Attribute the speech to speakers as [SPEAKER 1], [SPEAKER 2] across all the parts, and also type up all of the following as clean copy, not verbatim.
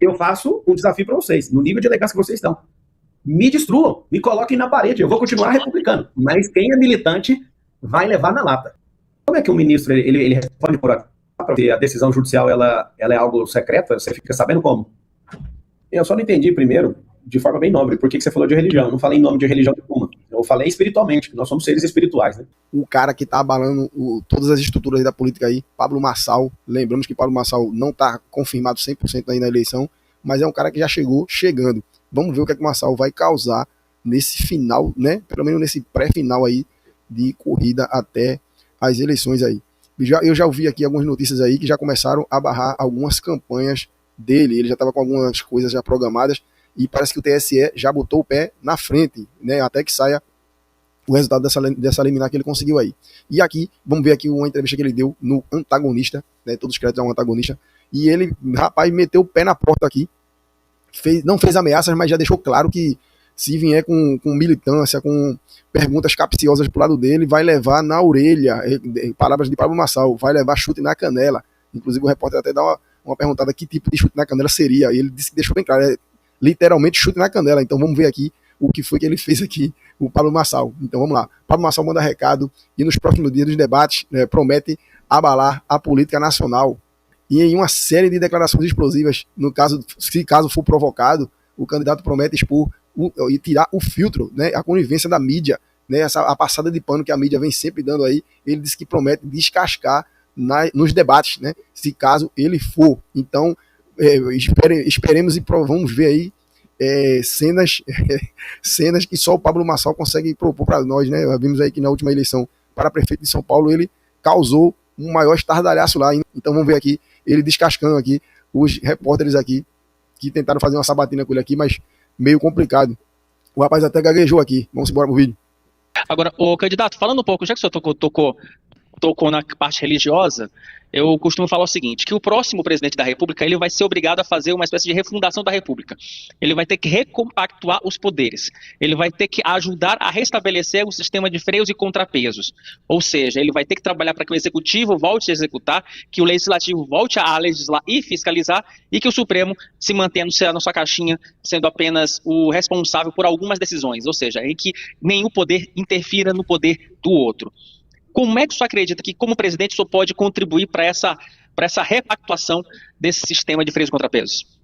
[SPEAKER 1] Eu faço um desafio para vocês, no nível de elegância que vocês estão. Me destruam, me coloquem na parede, eu vou continuar republicano. Mas quem é militante vai levar na lata. Como é que o ministro ele responde por aqui? Porque a decisão judicial ela é algo secreta, você fica sabendo como? Eu só não entendi primeiro, de forma bem nobre, por que você falou de religião. Eu não falei em nome de religião nenhuma. Eu falei espiritualmente, nós somos seres espirituais, né?
[SPEAKER 2] O cara que tá abalando todas as estruturas da política aí, Pablo Marçal. Lembramos que Pablo Marçal não tá confirmado 100% aí na eleição, mas é um cara que já chegou chegando. Vamos ver o que é que o Marçal vai causar nesse final, né? Pelo menos nesse pré-final aí de corrida até as eleições aí. Eu já ouvi aqui algumas notícias aí que já começaram a barrar algumas campanhas dele. Ele já estava com algumas coisas já programadas e parece que o TSE já botou o pé na frente, né? Até que saia o resultado dessa liminar que ele conseguiu aí. E aqui, vamos ver aqui uma entrevista que ele deu no Antagonista, né? Todos os créditos ao Antagonista. E ele, rapaz, meteu o pé na porta aqui. Não fez ameaças, mas já deixou claro que se vier com militância, com perguntas capciosas pro lado dele, vai levar na orelha, palavras de Pablo Marçal, vai levar chute na canela. Inclusive o repórter até dá uma perguntada que tipo de chute na canela seria. E ele disse que deixou bem claro, literalmente chute na canela. Então vamos ver aqui o que foi que ele fez aqui, o Pablo Marçal. Então vamos lá. Pablo Marçal manda recado e nos próximos dias dos debates promete abalar a política nacional. E em uma série de declarações explosivas, se caso for provocado, o candidato promete expor e tirar o filtro, né, a conivência da mídia, né, a passada de pano que a mídia vem sempre dando aí. Ele disse que promete descascar nos debates, né, se caso ele for. Então, esperemos e vamos ver aí cenas que só o Pablo Marçal consegue propor para nós, né? Vimos aí que na última eleição para prefeito de São Paulo ele causou um maior estardalhaço lá. Então vamos ver aqui ele descascando aqui os repórteres aqui que tentaram fazer uma sabatina com ele aqui, mas meio complicado. O rapaz até gaguejou aqui. Vamos embora pro vídeo.
[SPEAKER 3] Agora, o candidato, falando um pouco, já que o senhor tocou na parte religiosa, eu costumo falar o seguinte, que o próximo presidente da República ele vai ser obrigado a fazer uma espécie de refundação da República. Ele vai ter que recompactuar os poderes. Ele vai ter que ajudar a restabelecer o sistema de freios e contrapesos. Ou seja, ele vai ter que trabalhar para que o Executivo volte a executar, que o Legislativo volte a legislar e fiscalizar, e que o Supremo se mantenha na sua caixinha, sendo apenas o responsável por algumas decisões. Ou seja, em que nenhum poder interfira no poder do outro. Como é que o senhor acredita que, como presidente, o senhor pode contribuir para essa repactuação desse sistema de freios e contrapesos?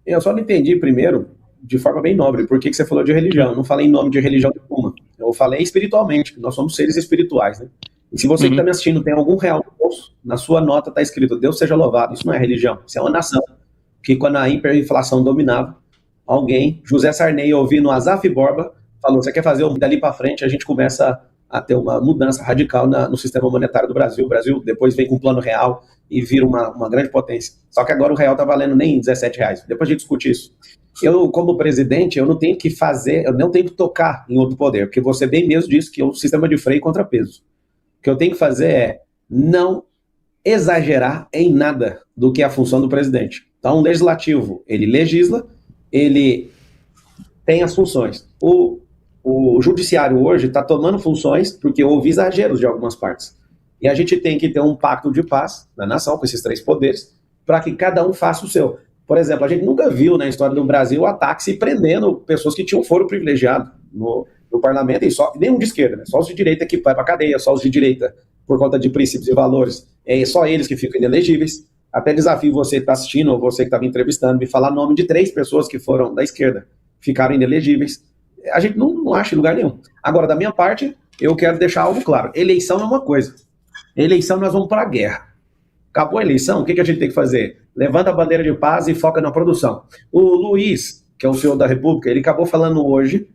[SPEAKER 1] Eu só não entendi, primeiro, de forma bem nobre, por que você falou de religião. Eu não falei em nome de religião nenhuma. Eu falei espiritualmente, nós somos seres espirituais, né? E se você que está me assistindo tem algum real no bolso, na sua nota está escrito, Deus seja louvado. Isso não é religião, isso é uma nação. Que quando a hiperinflação dominava, alguém, José Sarney, ouvindo Azaf Borba, falou, você quer fazer dali para frente, a gente começa a ter uma mudança radical no sistema monetário do Brasil. O Brasil depois vem com um plano real e vira uma grande potência. Só que agora o real está valendo nem R$17. Depois a gente discute isso. Eu, como presidente, eu não tenho que tocar em outro poder, porque você bem mesmo disse que é um sistema de freio e contrapeso. O que eu tenho que fazer é não exagerar em nada do que é a função do presidente. Então, o legislativo, ele legisla, ele tem as funções. O judiciário hoje está tomando funções porque houve exageros de algumas partes. E a gente tem que ter um pacto de paz na nação, com esses três poderes, para que cada um faça o seu. Por exemplo, a gente nunca viu na história do Brasil ataques prendendo pessoas que tinham foro privilegiado no parlamento, e nenhum de esquerda, né? Só os de direita que vai para a cadeia, só os de direita por conta de princípios e valores. É só eles que ficam inelegíveis. Até desafio você que está assistindo, ou você que está me entrevistando, me falar nome de 3 pessoas que foram da esquerda, ficaram inelegíveis. A gente não acha em lugar nenhum. Agora, da minha parte, eu quero deixar algo claro. Eleição é uma coisa. Eleição, nós vamos para a guerra. Acabou a eleição, o que a gente tem que fazer? Levanta a bandeira de paz e foca na produção. O Luiz, que é o senhor da República, ele acabou falando hoje,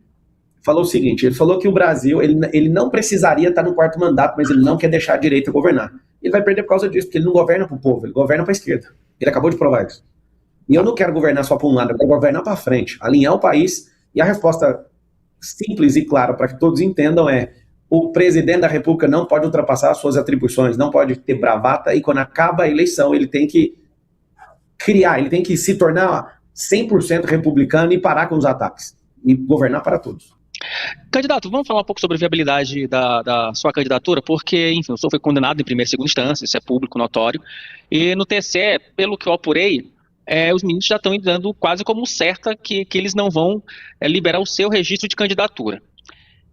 [SPEAKER 1] falou o seguinte, ele falou que o Brasil, ele não precisaria estar no 4º mandato, mas ele não quer deixar a direita governar. Ele vai perder por causa disso, porque ele não governa para o povo, ele governa para a esquerda. Ele acabou de provar isso. E eu não quero governar só para um lado, eu quero governar para frente, alinhar o país. E a resposta simples e clara para que todos entendam é: o presidente da República não pode ultrapassar as suas atribuições, não pode ter bravata, e quando acaba a eleição ele tem que ele tem que se tornar 100% republicano e parar com os ataques e governar para todos.
[SPEAKER 3] Candidato, vamos falar um pouco sobre a viabilidade da sua candidatura, porque, enfim, o senhor foi condenado em primeira e segunda instância, isso é público, notório, e no TSE, pelo que eu apurei, os ministros já estão dando quase como certa que eles não vão liberar o seu registro de candidatura.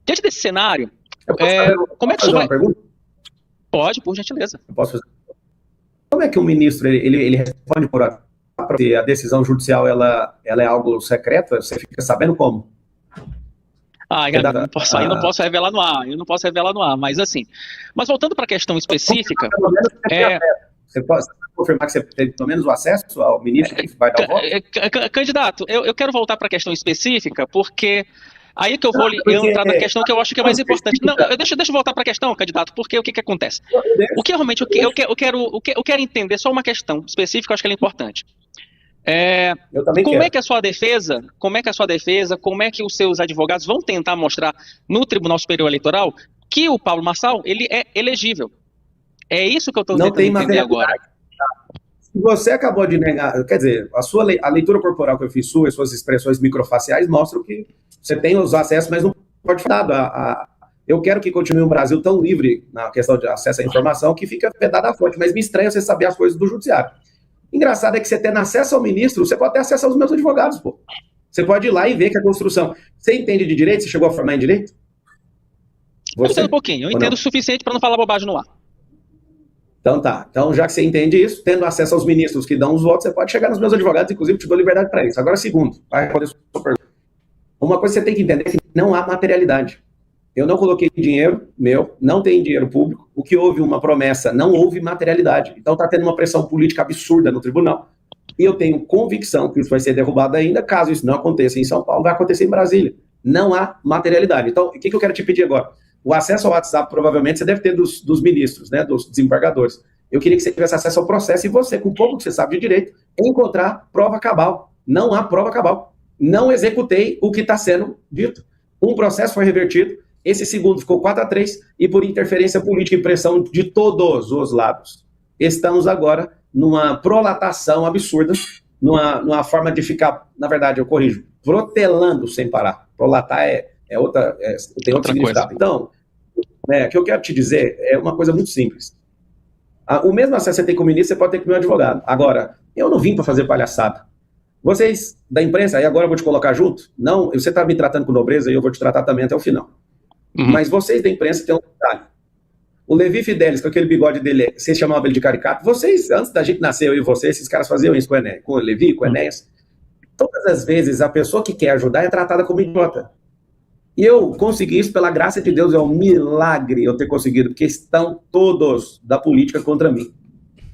[SPEAKER 3] Diante desse cenário, como é que
[SPEAKER 1] fazer uma pergunta?
[SPEAKER 3] Pode, por gentileza.
[SPEAKER 1] Eu posso fazer? Como é que o ministro ele responde por a decisão judicial ela é algo secreto? Você fica sabendo como?
[SPEAKER 3] Eu não posso revelar no ar, mas assim. Mas voltando para a questão específica.
[SPEAKER 1] Você pode confirmar que você tem pelo menos o acesso ao ministro que vai dar o voto?
[SPEAKER 3] Candidato, eu quero voltar para a questão específica, porque aí que eu vou entrar na questão que eu acho que é mais importante. Não, deixa eu voltar para a questão, candidato, porque o que acontece? O que realmente eu quero entender só uma questão específica, eu acho que ela é importante. Como é que a sua defesa, como é que os seus advogados vão tentar mostrar no Tribunal Superior Eleitoral que o Pablo Marçal, ele é elegível? É isso que eu estou tentando entender agora.
[SPEAKER 1] Se você acabou de negar, quer dizer, a leitura corporal que eu fiz sua, as suas expressões microfaciais mostram que você tem os acessos, mas não pode falar. Eu quero que continue um Brasil tão livre na questão de acesso à informação que fica vedada a fonte, mas me estranha você saber as coisas do judiciário. Engraçado é que você tendo acesso ao ministro, você pode ter acesso aos meus advogados, pô. Você pode ir lá e ver que a construção... Você entende de direito? Você chegou a formar em direito?
[SPEAKER 3] Eu entendo um pouquinho, eu entendo o suficiente para não falar bobagem no ar.
[SPEAKER 1] Então tá. Então, já que você entende isso, tendo acesso aos ministros que dão os votos, você pode chegar nos meus advogados, inclusive te dou liberdade para isso. Agora, segundo, vai responder a sua pergunta. Uma coisa que você tem que entender é que não há materialidade. Eu não coloquei dinheiro meu, não tem dinheiro público. O que houve uma promessa, não houve materialidade. Então está tendo uma pressão política absurda no tribunal. E eu tenho convicção que isso vai ser derrubado ainda. Caso isso não aconteça em São Paulo, vai acontecer em Brasília. Não há materialidade. Então, o que eu quero te pedir agora? O acesso ao WhatsApp, provavelmente, você deve ter dos ministros, né, dos desembargadores. Eu queria que você tivesse acesso ao processo e você, com pouco que você sabe de direito, encontrar prova cabal. Não há prova cabal. Não executei o que está sendo dito. Um processo foi revertido. Esse segundo ficou 4-3 e por interferência política e pressão de todos os lados. Estamos agora numa prolatação absurda, numa forma de ficar, na verdade, eu corrijo, protelando sem parar. Prolatar tem outro significado. Então, o que eu quero te dizer é uma coisa muito simples. O mesmo acesso que você tem com o ministro, você pode ter com o meu advogado. Agora, eu não vim para fazer palhaçada. Vocês da imprensa, aí agora eu vou te colocar junto, não, você está me tratando com nobreza e eu vou te tratar também até o final. Mas vocês da imprensa têm um detalhe. O Levi Fidelis, com aquele bigode dele, vocês chamavam ele de caricato. Vocês, antes da gente nascer, eu e você, esses caras faziam isso com o Levi, com o Enéas. Todas as vezes, a pessoa que quer ajudar é tratada como idiota. E eu consegui isso pela graça de Deus, é um milagre eu ter conseguido, porque estão todos da política contra mim.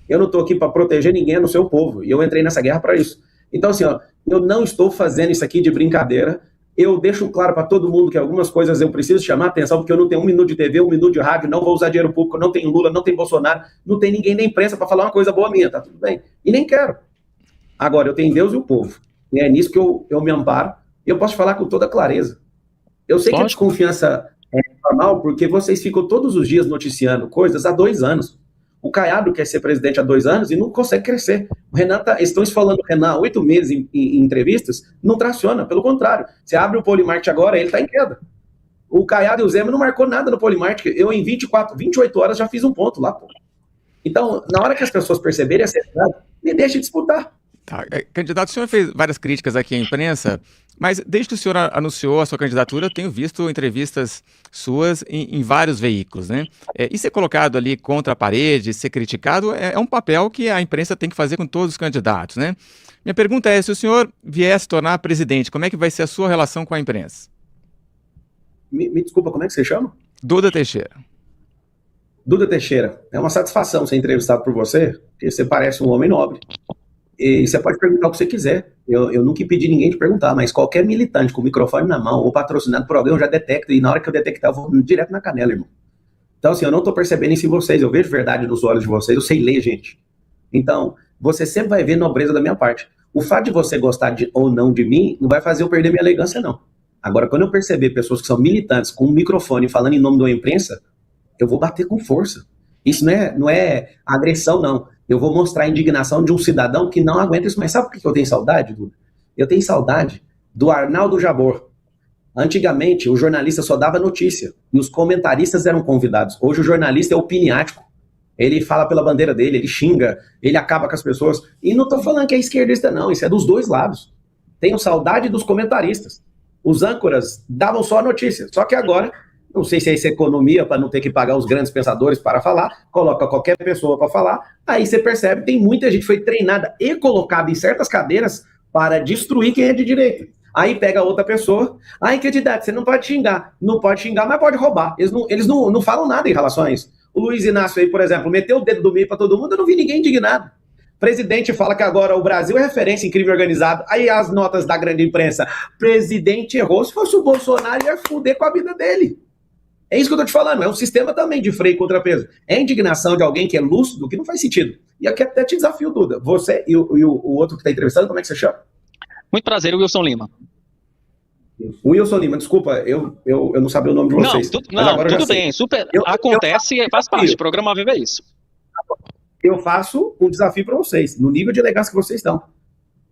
[SPEAKER 1] Eu não estou aqui para proteger ninguém no seu povo, e eu entrei nessa guerra para isso. Então, assim, eu não estou fazendo isso aqui de brincadeira. Eu deixo claro para todo mundo que algumas coisas eu preciso chamar a atenção, porque eu não tenho 1 minuto de TV, 1 minuto de rádio, não vou usar dinheiro público, não tem Lula, não tem Bolsonaro, não tem ninguém da imprensa para falar uma coisa boa minha, tá tudo bem. E nem quero. Agora, eu tenho Deus e o povo. E é nisso que eu me amparo, e eu posso falar com toda clareza. Eu sei que a desconfiança é normal, porque vocês ficam todos os dias noticiando coisas há 2 anos. O Caiado quer ser presidente há 2 anos e não consegue crescer. O Renan estão falando do Renan há 8 meses em entrevistas, não traciona, pelo contrário. Você abre o Polimart agora, ele está em queda. O Caiado e o Zema não marcou nada no Polimart. Eu, em 28 horas, já fiz um ponto lá, pô. Então, na hora que as pessoas perceberem a seriedade, me deixe disputar.
[SPEAKER 4] Tá. Candidato, o senhor fez várias críticas aqui à imprensa, mas desde que o senhor anunciou a sua candidatura, eu tenho visto entrevistas suas em vários veículos, né? E ser colocado ali contra a parede, ser criticado, é um papel que a imprensa tem que fazer com todos os candidatos, né? Minha pergunta é, se o senhor vier se tornar presidente, como é que vai ser a sua relação com a imprensa?
[SPEAKER 1] Me desculpa, como é que você chama?
[SPEAKER 4] Duda Teixeira.
[SPEAKER 1] Duda Teixeira, é uma satisfação ser entrevistado por você, porque você parece um homem nobre. E você pode perguntar o que você quiser. Eu nunca pedi ninguém de perguntar, mas qualquer militante com o microfone na mão ou patrocinado por alguém, eu já detecto. E na hora que eu detectar, eu vou direto na canela, irmão. Então, assim, eu não tô percebendo isso em vocês. Eu vejo verdade nos olhos de vocês. Eu sei ler, gente. Então, você sempre vai ver nobreza da minha parte. O fato de você gostar ou não de mim não vai fazer eu perder minha elegância, não. Agora, quando eu perceber pessoas que são militantes com um microfone falando em nome de uma imprensa, eu vou bater com força. Isso não é agressão, não. Eu vou mostrar a indignação de um cidadão que não aguenta isso. Mas sabe por que eu tenho saudade, Duda? Eu tenho saudade do Arnaldo Jabor. Antigamente, o jornalista só dava notícia e os comentaristas eram convidados. Hoje o jornalista é opiniático. ele fala pela bandeira dele, ele xinga, ele acaba com as pessoas. E não estou falando que é esquerdista, não, isso é dos dois lados. Tenho saudade dos comentaristas. Os âncoras davam só a notícia, só que agora, não sei se é essa economia para não ter que pagar os grandes pensadores para falar, coloca qualquer pessoa para falar, aí você percebe, tem muita gente que foi treinada e colocada em certas cadeiras para destruir quem é de direita. Aí pega outra pessoa, candidato, você não pode xingar. Não pode xingar, mas pode roubar. Eles não falam nada em relação a isso. O Luiz Inácio aí, por exemplo, meteu o dedo do meio para todo mundo, eu não vi ninguém indignado. Presidente fala que agora o Brasil é referência em crime organizado. Aí as notas da grande imprensa. Presidente errou. Se fosse o Bolsonaro, ia fuder com a vida dele. É isso que eu tô te falando. É um sistema também de freio e contrapeso. É a indignação de alguém que é lúcido, que não faz sentido. E aqui até te desafio, Duda. Você e o outro que tá entrevistando, como é que você chama?
[SPEAKER 3] Muito prazer, Wilson Lima.
[SPEAKER 1] Wilson Lima, desculpa, eu não sabia o nome de vocês.
[SPEAKER 3] Tudo bem. Super, acontece e faz parte. O programa Viva é isso.
[SPEAKER 1] Eu faço um desafio para vocês, no nível de elegância que vocês estão.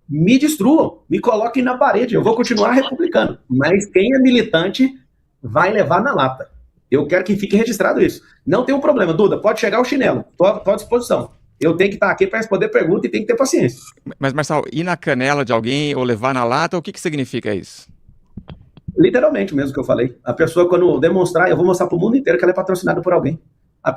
[SPEAKER 1] Me destruam, me coloquem na parede, eu vou continuar republicano. Mas quem é militante vai levar na lata. Eu quero que fique registrado isso. Não tem um problema, Duda, pode chegar o chinelo, estou à disposição. Eu tenho que estar aqui para responder pergunta e tenho que ter paciência.
[SPEAKER 4] Mas, Marçal, ir na canela de alguém ou levar na lata, o que significa isso?
[SPEAKER 1] Literalmente mesmo que eu falei. A pessoa, quando demonstrar, eu vou mostrar para o mundo inteiro que ela é patrocinada por alguém.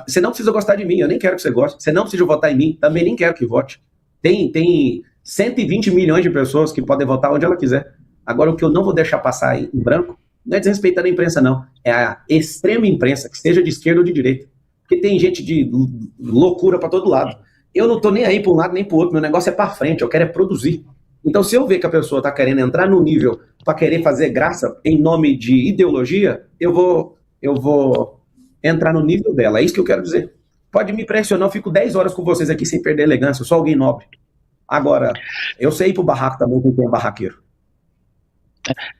[SPEAKER 1] Você não precisa gostar de mim, eu nem quero que você goste. Você não precisa votar em mim, também nem quero que vote. Tem 120 milhões de pessoas que podem votar onde ela quiser. Agora, o que eu não vou deixar passar em branco não é desrespeitando a imprensa, não. É a extrema imprensa, que seja de esquerda ou de direita. Porque tem gente de loucura para todo lado. Eu não tô nem aí para um lado nem para o outro. Meu negócio é para frente, eu quero é produzir. Então, se eu ver que a pessoa está querendo entrar no nível para querer fazer graça em nome de ideologia, eu vou entrar no nível dela. É isso que eu quero dizer. Pode me pressionar, eu fico 10 horas com vocês aqui sem perder elegância, eu sou alguém nobre. Agora, eu sei ir pro barraco também com quem é barraqueiro.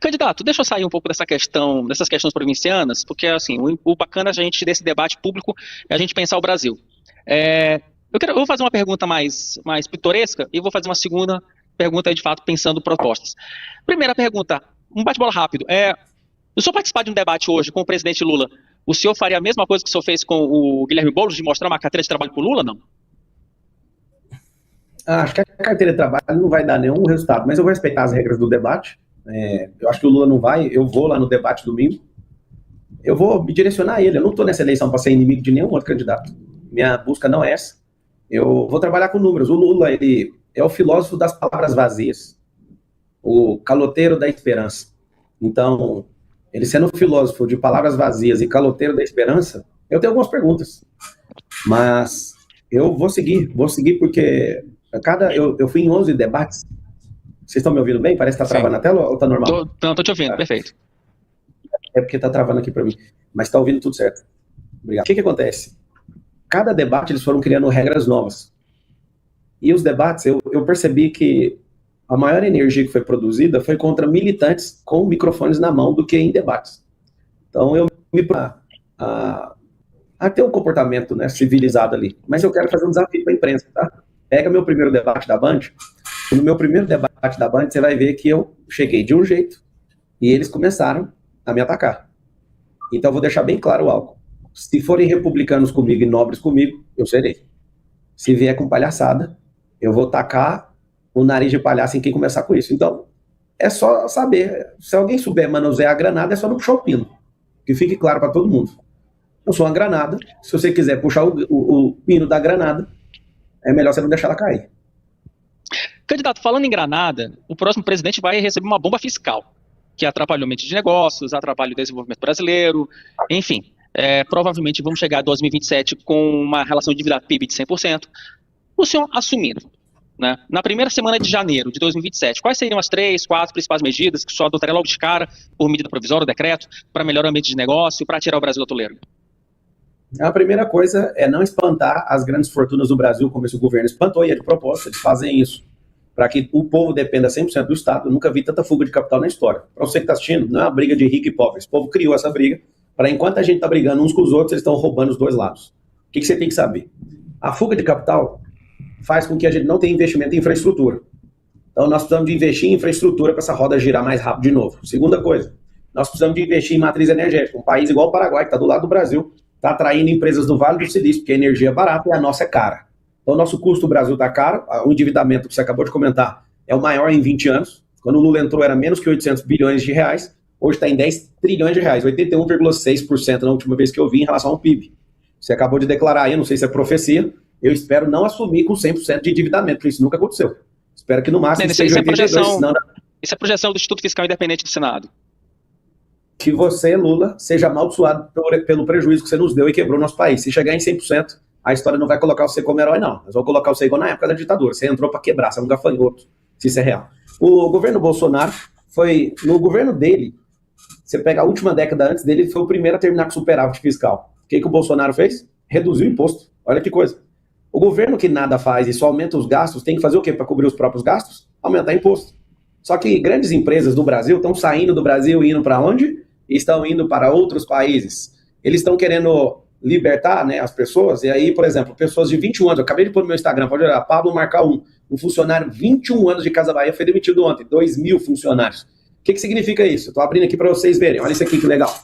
[SPEAKER 3] Candidato, deixa eu sair um pouco dessas questões provincianas, porque assim, o bacana desse debate público é a gente pensar o Brasil. Eu vou fazer uma pergunta mais pitoresca e vou fazer uma segunda pergunta, de fato, pensando propostas. Primeira pergunta, um bate-bola rápido. O senhor participar de um debate hoje com o presidente Lula, o senhor faria a mesma coisa que o senhor fez com o Guilherme Boulos, de mostrar uma carteira de trabalho para o Lula, não?
[SPEAKER 1] Acho que a carteira de trabalho não vai dar nenhum resultado, mas eu vou respeitar as regras do debate. Eu acho que o Lula não vai, eu vou lá no debate domingo, eu vou me direcionar a ele. Eu não estou nessa eleição para ser inimigo de nenhum outro candidato. Minha busca não é essa. Eu vou trabalhar com números. O Lula, ele é o filósofo das palavras vazias, o caloteiro da esperança. Então, ele sendo filósofo de palavras vazias e caloteiro da esperança, eu tenho algumas perguntas. Mas eu vou seguir porque eu fui em 11 debates. Vocês estão me ouvindo bem? Parece que está travando a tela ou está normal?
[SPEAKER 3] Estou te ouvindo, perfeito.
[SPEAKER 1] É porque está travando aqui para mim. Mas está ouvindo tudo certo. Obrigado. O que acontece? Cada debate eles foram criando regras novas. E os debates, eu percebi que a maior energia que foi produzida foi contra militantes com microfones na mão do que em debates. Então eu me a ter um comportamento, né, civilizado ali. Mas eu quero fazer um desafio para a imprensa, tá? Pega meu primeiro debate da Band. No meu primeiro debate da Band, você vai ver que eu cheguei de um jeito e eles começaram a me atacar. Então eu vou deixar bem claro algo. Se forem republicanos comigo e nobres comigo, eu serei. Se vier com palhaçada, eu vou tacar o nariz de palhaço em quem começar com isso. Então, é só saber. Se alguém souber manusear a granada, é só não puxar o pino. Que fique claro para todo mundo. Eu sou uma granada. Se você quiser puxar o pino da granada, é melhor você não deixar ela cair.
[SPEAKER 3] Candidato, falando em granada, o próximo presidente vai receber uma bomba fiscal, que atrapalha o ambiente de negócios, atrapalha o desenvolvimento brasileiro, enfim. Provavelmente vamos chegar a 2027 com uma relação de dívida PIB de 100%. O senhor assumindo, né, na primeira semana de janeiro de 2027, quais seriam as 3, 4 principais medidas que o senhor adotaria logo de cara, por medida provisória, decreto, para melhorar o ambiente de negócio, para tirar o Brasil do atoleiro?
[SPEAKER 1] A primeira coisa é não espantar as grandes fortunas do Brasil, como esse governo espantou, e é de propósito, eles fazem isso, para que o povo dependa 100% do Estado. Eu nunca vi tanta fuga de capital na história. Para você que está assistindo, não é uma briga de rico e pobre, esse povo criou essa briga, para enquanto a gente está brigando uns com os outros, eles estão roubando os dois lados. O que você tem que saber? A fuga de capital faz com que a gente não tenha investimento em infraestrutura. Então nós precisamos de investir em infraestrutura para essa roda girar mais rápido de novo. Segunda coisa, nós precisamos de investir em matriz energética. Um país igual o Paraguai, que está do lado do Brasil, está atraindo empresas do Vale do Silício, porque a energia é barata e a nossa é cara. Então, o nosso custo do Brasil está caro, o endividamento que você acabou de comentar é o maior em 20 anos. Quando o Lula entrou era menos que 800 bilhões de reais, hoje está em 10 trilhões de reais, 81,6% na última vez que eu vi em relação ao PIB. Você acabou de declarar aí, não sei se é profecia, eu espero não assumir com 100% de endividamento, porque isso nunca aconteceu. Espero que no máximo seja 82%, senão...
[SPEAKER 3] Isso é projeção do Instituto Fiscal Independente do Senado.
[SPEAKER 1] Que você, Lula, seja amaldiçoado pelo prejuízo que você nos deu e quebrou nosso país. Se chegar em 100%, a história não vai colocar você como herói, não. Nós vamos colocar você igual na época da ditadura. Você entrou para quebrar, você é um gafanhoto, se isso é real. O governo Bolsonaro foi, no governo dele, você pega a última década antes dele, ele foi o primeiro a terminar com superávit fiscal. O que o Bolsonaro fez? Reduziu o imposto. Olha que coisa. O governo que nada faz e só aumenta os gastos, tem que fazer o quê para cobrir os próprios gastos? Aumentar imposto. Só que grandes empresas do Brasil estão saindo do Brasil e indo para onde? Estão indo para outros países. Eles estão querendo libertar, né, as pessoas, e aí, por exemplo, pessoas de 21 anos, eu acabei de pôr no meu Instagram, pode olhar, Pablo Marcar um funcionário, 21 anos de Casa Bahia, foi demitido ontem, 2.000 funcionários. O que significa isso? Estou abrindo aqui para vocês verem, olha isso aqui que legal.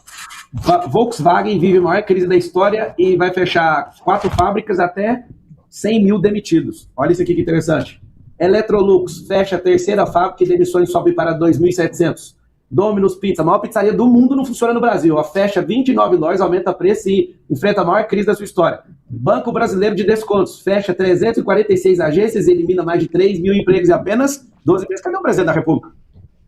[SPEAKER 1] Volkswagen vive a maior crise da história e vai fechar 4 fábricas até 100 mil demitidos. Olha isso aqui que interessante. Electrolux fecha a 3ª fábrica e demissões sobe para 2.700. Domino's Pizza, a maior pizzaria do mundo, não funciona no Brasil. A fecha 29 lojas, aumenta preço e enfrenta a maior crise da sua história. Banco Brasileiro de Descontos fecha 346 agências e elimina mais de 3 mil empregos em apenas 12 meses. Cadê o presidente da República?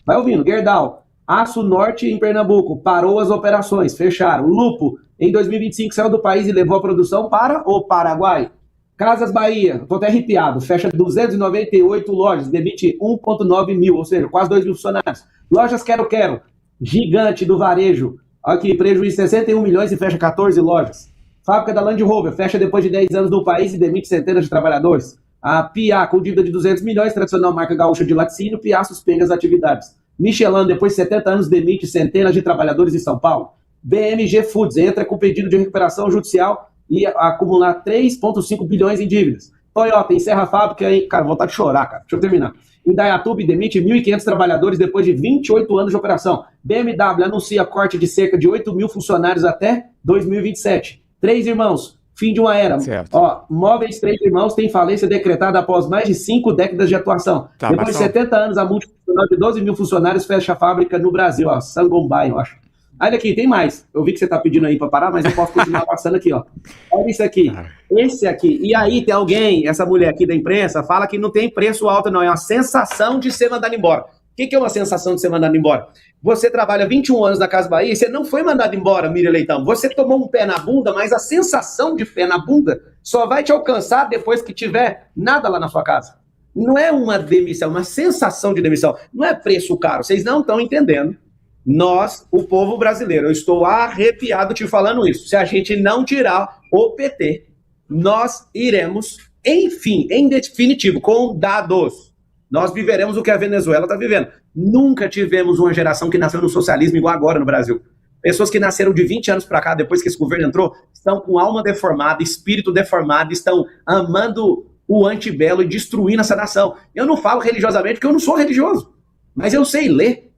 [SPEAKER 1] Vai ouvindo. Gerdau, Aço Norte em Pernambuco, parou as operações, fecharam. Lupo, em 2025, saiu do país e levou a produção para o Paraguai. Casas Bahia, estou até arrepiado, fecha 298 lojas, demite 1,9 mil, ou seja, quase 2 mil funcionários. Lojas Quero Quero, gigante do varejo, aqui, prejuízo 61 milhões e fecha 14 lojas. Fábrica da Land Rover, fecha depois de 10 anos no país e demite centenas de trabalhadores. A Pia, com dívida de 200 milhões, tradicional marca gaúcha de laticínio, Pia suspende as atividades. Michelin, depois de 70 anos, demite centenas de trabalhadores em São Paulo. BMG Foods, entra com pedido de recuperação judicial e acumular 3,5 bilhões em dívidas. Toyota encerra a fábrica em... Cara, vontade de chorar, cara. Deixa eu terminar. Indaiatuba demite 1.500 trabalhadores depois de 28 anos de operação. BMW anuncia corte de cerca de 8 mil funcionários até 2027. Três Irmãos, fim de uma era. Ó, Móveis Três Irmãos tem falência decretada após mais de 5 décadas de atuação. Depois de 70 anos, a multinacional de 12 mil funcionários fecha a fábrica no Brasil. Ó, Sangombay, eu acho. Olha aqui, tem mais. Eu vi que você está pedindo aí para parar, mas eu posso continuar passando aqui, ó. Olha isso aqui. Esse aqui. E aí tem alguém, essa mulher aqui da imprensa, fala que não tem preço alto, não. É uma sensação de ser mandado embora. O que é uma sensação de ser mandado embora? Você trabalha 21 anos na Casa Bahia e você não foi mandado embora, Miriam Leitão. Você tomou um pé na bunda, mas a sensação de pé na bunda só vai te alcançar depois que tiver nada lá na sua casa. Não é uma demissão, uma sensação de demissão. Não é preço caro. Vocês não estão entendendo. Nós, o povo brasileiro, eu estou arrepiado te falando isso. Se a gente não tirar o PT, nós iremos, enfim, em definitivo, com dados, nós viveremos o que a Venezuela está vivendo. Nunca tivemos uma geração que nasceu no socialismo igual agora no Brasil. Pessoas que nasceram de 20 anos para cá, depois que esse governo entrou, estão com alma deformada, espírito deformado, estão amando o antibelo e destruindo essa nação. Eu não falo religiosamente porque eu não sou religioso, mas eu sei ler.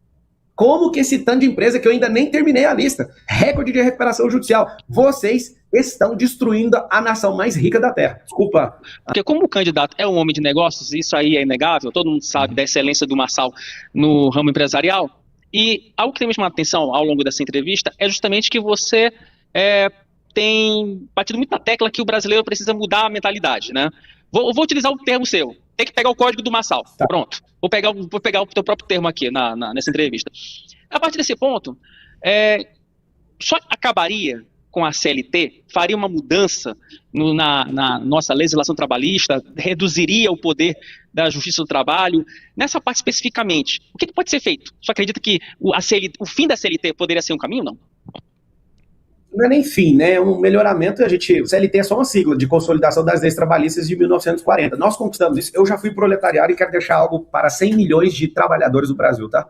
[SPEAKER 1] Como que esse tanto de empresa que eu ainda nem terminei a lista, recorde de recuperação judicial, vocês estão destruindo a nação mais rica da Terra. Desculpa.
[SPEAKER 3] Porque como o candidato é um homem de negócios, isso aí é inegável, todo mundo sabe da excelência do Marçal no ramo empresarial, e algo que tem me chamado a atenção ao longo dessa entrevista é justamente que você tem batido muito na tecla que o brasileiro precisa mudar a mentalidade, né? Vou utilizar um termo seu. Tem que pegar o código do Marçal. Tá. Pronto. Vou pegar o teu próprio termo aqui nessa entrevista. A partir desse ponto, só acabaria com a CLT, faria uma mudança na nossa legislação trabalhista, reduziria o poder da Justiça do Trabalho. Nessa parte especificamente, o que pode ser feito? Você acredita que o fim da CLT poderia ser um caminho, não?
[SPEAKER 1] Não é nem fim, né? É um melhoramento. O CLT é só uma sigla de consolidação das leis trabalhistas de 1940. Nós conquistamos isso. Eu já fui proletariado e quero deixar algo para 100 milhões de trabalhadores do Brasil, tá?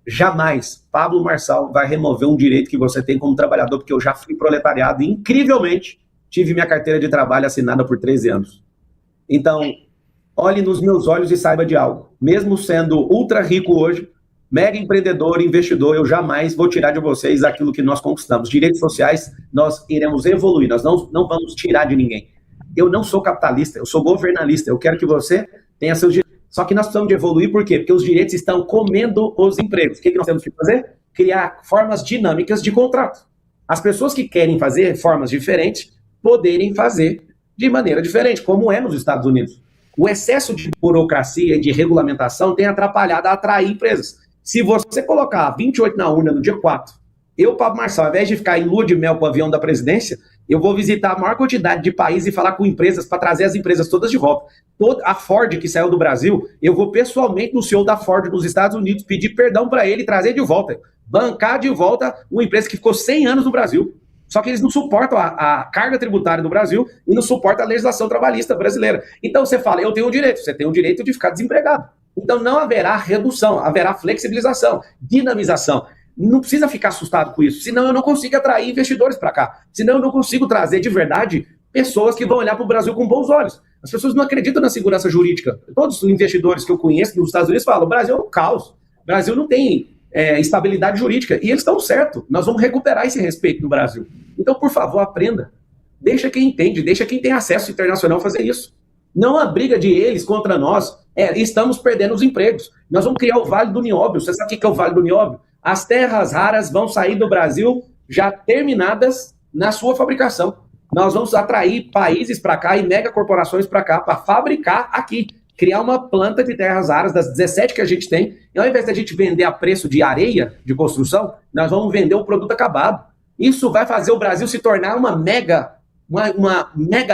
[SPEAKER 1] Jamais Pablo Marçal vai remover um direito que você tem como trabalhador, porque eu já fui proletariado e, incrivelmente, tive minha carteira de trabalho assinada por 13 anos. Então, olhe nos meus olhos e saiba de algo. Mesmo sendo ultra rico hoje, mega empreendedor, investidor, eu jamais vou tirar de vocês aquilo que nós conquistamos. Direitos sociais, nós iremos evoluir, nós não vamos tirar de ninguém. Eu não sou capitalista, eu sou governalista, eu quero que você tenha seus direitos. Só que nós precisamos de evoluir, por quê? Porque os direitos estão comendo os empregos. O que nós temos que fazer? Criar formas dinâmicas de contrato. As pessoas que querem fazer formas diferentes, poderem fazer de maneira diferente, como é nos Estados Unidos. O excesso de burocracia e de regulamentação tem atrapalhado a atrair empresas. Se você colocar 28 na urna no dia 4, eu, Pablo Marçal, ao invés de ficar em lua de mel com o avião da presidência, eu vou visitar a maior quantidade de países e falar com empresas para trazer as empresas todas de volta. A Ford, que saiu do Brasil, eu vou pessoalmente no CEO da Ford nos Estados Unidos pedir perdão para ele e trazer de volta. Bancar de volta uma empresa que ficou 100 anos no Brasil. Só que eles não suportam a carga tributária do Brasil e não suportam a legislação trabalhista brasileira. Então você fala, eu tenho o direito, você tem o direito de ficar desempregado. Então não haverá redução, haverá flexibilização, dinamização. Não precisa ficar assustado com isso, senão eu não consigo atrair investidores para cá. Senão eu não consigo trazer de verdade pessoas que vão olhar para o Brasil com bons olhos. As pessoas não acreditam na segurança jurídica. Todos os investidores que eu conheço nos Estados Unidos falam, o Brasil é um caos. O Brasil não tem estabilidade jurídica. E eles estão certos. Nós vamos recuperar esse respeito no Brasil. Então, por favor, aprenda. Deixa quem entende, deixa quem tem acesso internacional fazer isso. Não a briga de eles contra nós. Estamos perdendo os empregos. Nós vamos criar o Vale do Nióbio. Você sabe o que é o Vale do Nióbio? As terras raras vão sair do Brasil já terminadas na sua fabricação. Nós vamos atrair países para cá e megacorporações para cá para fabricar aqui. Criar uma planta de terras raras das 17 que a gente tem. E ao invés da gente vender a preço de areia de construção, nós vamos vender o produto acabado. Isso vai fazer o Brasil se tornar uma mega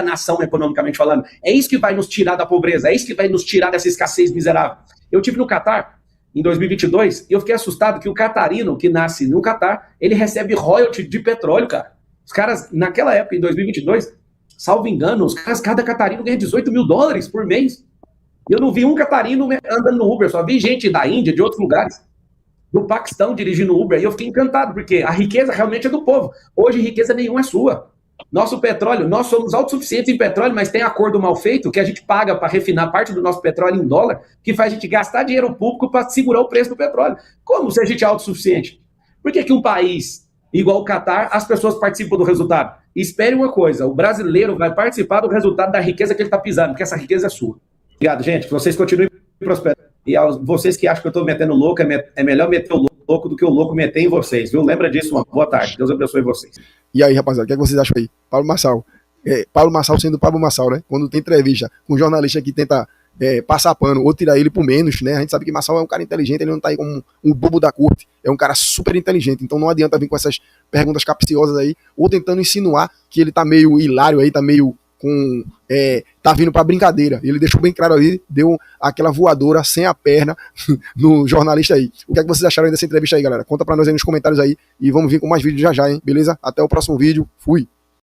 [SPEAKER 1] nação economicamente falando. É isso que vai nos tirar da pobreza. É isso que vai nos tirar dessa escassez miserável. Eu tive no Catar em 2022, e eu fiquei assustado que o catarino que nasce no Catar, ele recebe royalty de petróleo, cara. Os caras, naquela época, em 2022, salvo engano, os caras, cada catarino ganha $18 mil por mês. Eu não vi um catarino andando no Uber, só vi gente da Índia, de outros lugares, do Paquistão dirigindo Uber, e eu fiquei encantado, porque a riqueza realmente é do povo. Hoje, riqueza nenhuma é sua. Nosso petróleo, nós somos autossuficientes em petróleo, mas tem acordo mal feito que a gente paga para refinar parte do nosso petróleo em dólar, que faz a gente gastar dinheiro público para segurar o preço do petróleo. Como se a gente é autossuficiente? Por que um país igual o Catar, as pessoas participam do resultado? Espere uma coisa, o brasileiro vai participar do resultado da riqueza que ele está pisando, porque essa riqueza é sua. Obrigado, gente. Que vocês continuem prosperando. E aos vocês que acham que eu estou metendo louco, é melhor meter o louco do que o louco meter em vocês, viu? Lembra disso, uma boa tarde. Deus abençoe vocês.
[SPEAKER 2] E aí, rapaziada, o que é que vocês acham aí? Paulo Marçal. Paulo Marçal sendo Pablo Marçal, né? Quando tem entrevista com um jornalista que tenta passar pano ou tirar ele por menos, né? A gente sabe que Marçal é um cara inteligente, ele não tá aí como um bobo da corte, é um cara super inteligente, então não adianta vir com essas perguntas capciosas aí, ou tentando insinuar que ele tá meio hilário aí, tá meio com... tá vindo pra brincadeira. Ele deixou bem claro ali, deu aquela voadora sem a perna no jornalista aí. O que é que vocês acharam dessa entrevista aí, galera? Conta pra nós aí nos comentários aí e vamos vir com mais vídeos já, hein? Beleza? Até o próximo vídeo. Fui!